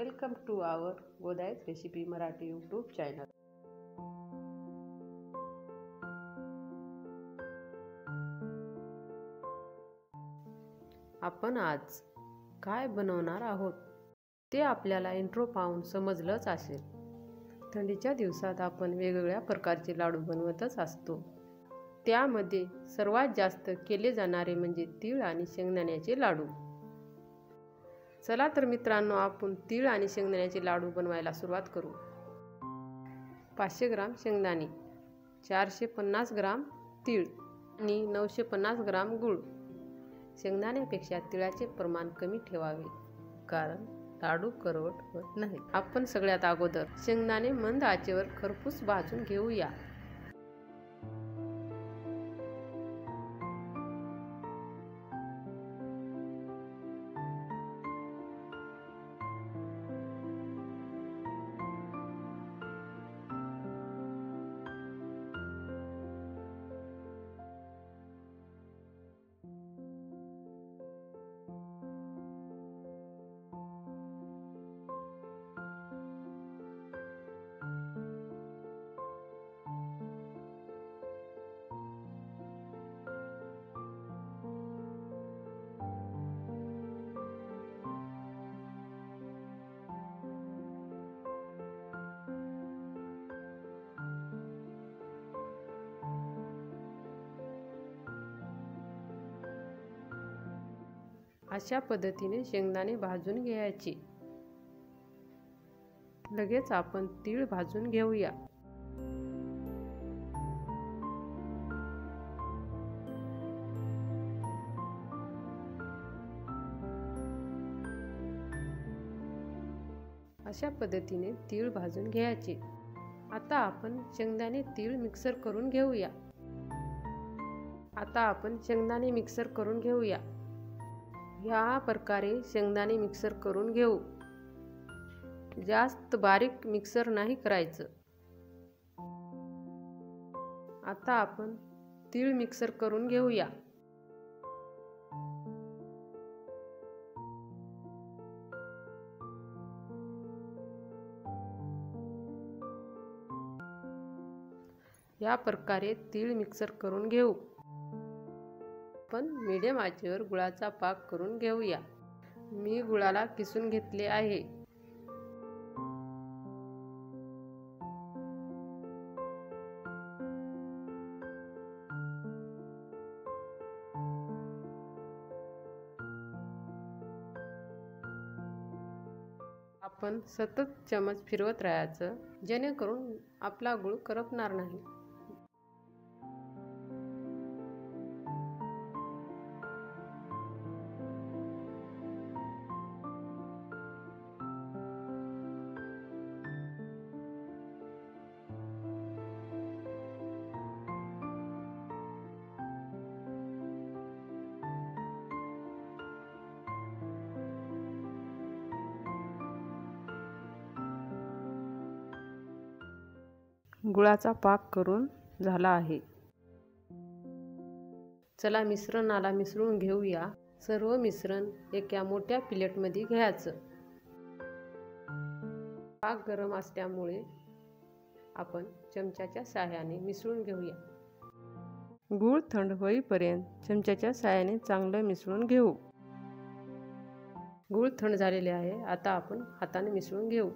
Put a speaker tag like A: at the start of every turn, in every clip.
A: Welcome to our Godai's recipe Marathi YouTube channel. आपण आज काय बनवणार आहोत ते आपल्याला इंट्रो पाहून समजलंच असेल। थंडीच्या दिवसात आपण वेगवेगळ्या प्रकारचे लाडू बनवतच असतो। त्यामध्ये सर्वात जास्त केले जाणारे म्हणजे तीळ आणि शेंगदाण्याचे लाडू। चला तर मित्रांनो, आपण तीळ आणि शेंगदाण्याचे लाडू बनवायला सुरुवात करू। 500 ग्राम शेंगदाणे, 450 ग्राम तीळ आणि 950 ग्राम गूळ। शेंगदाण्यापेक्षा तिळाचे प्रमाण कमी ठेवावे, कारण लाडू करवट होत नाही। आपण सगळ्यात अगोदर शेंगदाणे मंद आचेवर खरपूस भाजून घेऊया। अशा पद्धतीने शेंगदाणे भाजून घ्यायचे। लगेच आपण तीळ भाजून घेऊया। अशा पद्धतीने तीळ भाजून घ्यायचे। आता आपण शेंगदाणे तीळ मिक्सर करून घेऊया। या प्रकारे शेंगदाणे मिक्सर करून घेऊ। जास्त बारीक मिक्सर नाही करायचं। आता आपण तीळ मिक्सर करून घेऊया। या प्रकारे तीळ मिक्सर करून घेऊ। आपण मीडियम आचेवर गुळाचा पाक करून घेऊया। मी गुळाला किसून घेतले आहे। आपण सतत चमच फिरवत राहायचं, जेणेकरून आपला गुळ करपणार नाही। गुळाचा पाक करून झाला आहे। चला मिश्रणाला मिसळून घेऊया। सर्व मिश्रण एका मोठ्या प्लेटमध्ये घ्यायचं। पाक गरम असल्यामुळे आपण चमच्याच्या साहाय्याने मिसळून घेऊया। गूळ थंड होईपर्यंत चमच्याच्या साहाय्याने चांगलं मिसळून घेऊ। गूळ थंड झालेले आहे। आता आपण हाताने मिसळून घेऊ।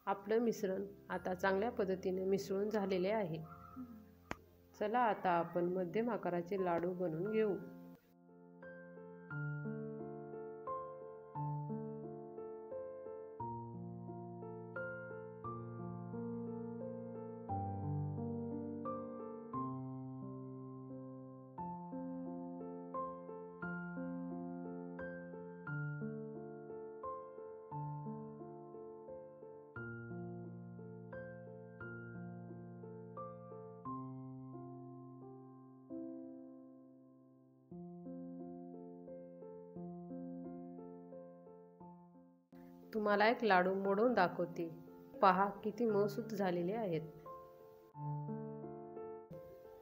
A: आपलं मिश्रण आता चांगल्या पद्धतीने मिसळून झालेले आहे। चला आता आपण मध्यम आकाराचे लाडू बनवून घेऊ। तुम्हाला एक लाडू मोडून दाखवते. पहा किती मऊसूत झालेले आहेत.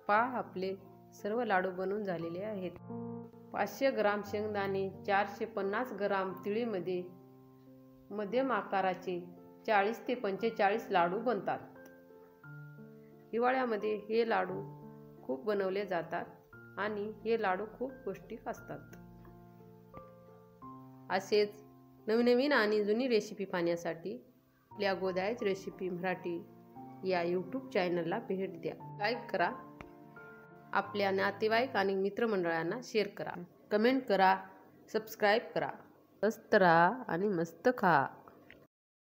A: पहा आपले सर्व लाडू बनून झालेले आहेत. 500 ग्राम शेंगदाणे, 450 ग्राम तिळीमध्ये मध्यम आकाराचे 40 ते 45 लाडू बनतात. हिवाळ्यामध्ये हे लाडू खूप बनवले जातात आणि हे लाडू खूप पौष्टिक असतात. असेच नवनवीन आणि जुनी रेसिपी पाहण्यासाठी आपल्या गोदायच रेसिपी मराठी या यूट्यूब चॅनलला भेट द्या. लाईक करा, आपल्या नातेवाईक आणि मित्रमंडळांना शेअर करा, कमेंट करा, सबस्क्राईब करा. मस्त राहा आणि मस्त खा.